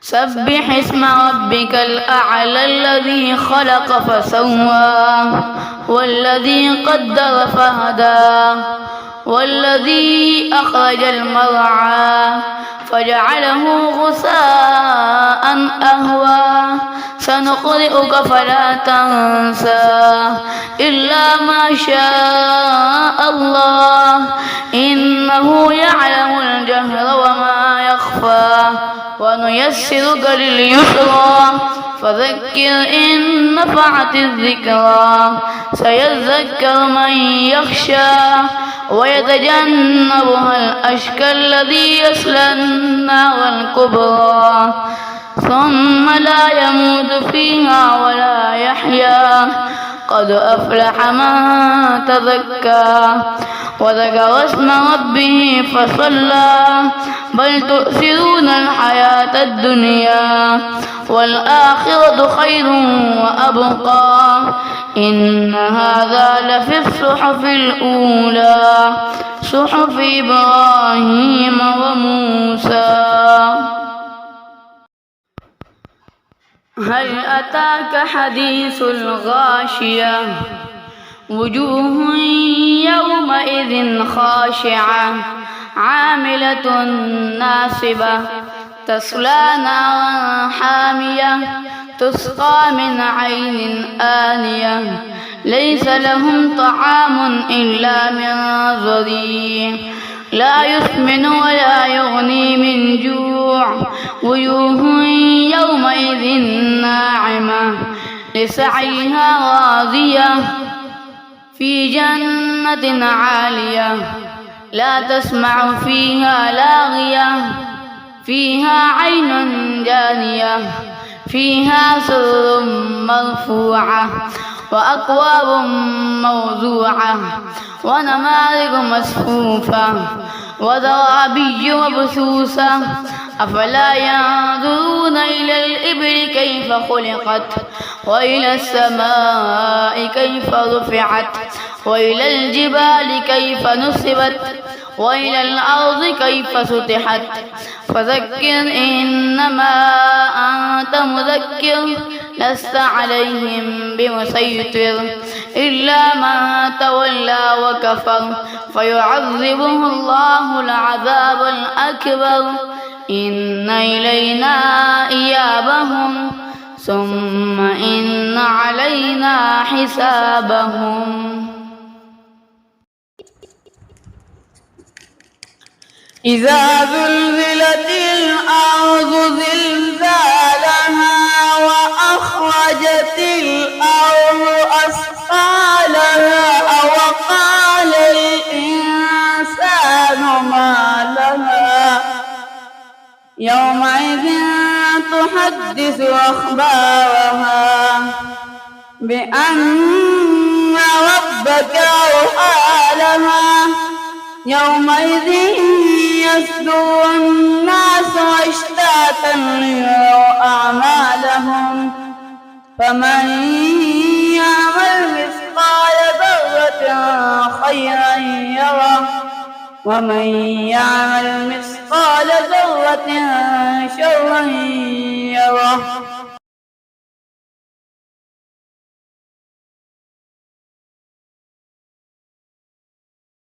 سبح اسم ربك الأعلى الذي خلق فسوى والذي قدر فهدى والذي أخرج المرعى فجعله غثاء أهوى سنقرئك فلا تنسى إلا ما شاء الله إنه يعلم الجهر وما يخفى ونيسرك لليسرى فذكر إن نفعت الذكرى سيذكر من يخشى ويتجنبها الأشقى الذي يصلى النار الكبرى ثم لا يموت فيها ولا يحيا قد أفلح من تزكى وذكر اسم ربه فصلى بل تؤثرون الحياة الدنيا والآخرة خير وأبقى إن هذا لفي الصحف الأولى صحف إبراهيم وموسى. هل أتاك حديث الغاشية وجوه يومئذ خاشعة عاملة ناصبة تصلى نارا حامية تسقى من عين آنية ليس لهم طعام إلا من ضريع لا يسمن ولا يغني من جوع وجوه يومئذ ناعمة لسعيها راضية في جنة عالية لا تسمع فيها لاغية فيها عين جارية فيها سرر مرفوعة وأكواب موضوعة ونمارق مصفوفة وزرابي مبثوثة أفلا ينظرون إلى الإبل كيف خلقت وإلى السماء كيف رفعت وإلى الجبال كيف نصبت وإلى الأرض كيف سطحت فذكر إنما أنت مذكر لست عليهم بمسيطر إلا من تولى وكفر فيعذبه الله العذاب الأكبر إن إلينا إيابهم ثم إن علينا حسابهم. إذا زلزلت الأرض زلزالها وأخرجت الأرض أثقالها وقال الإنسان ما لها يومئذ تحدث أخبارها بأن ربك أوحى لها يومئذ يصدر الناس أشتاتا ليروا أعمالهم فمن يعمل مثقال ذرة خيرا يره ومن يعمل مثقال ذرة شرا يره.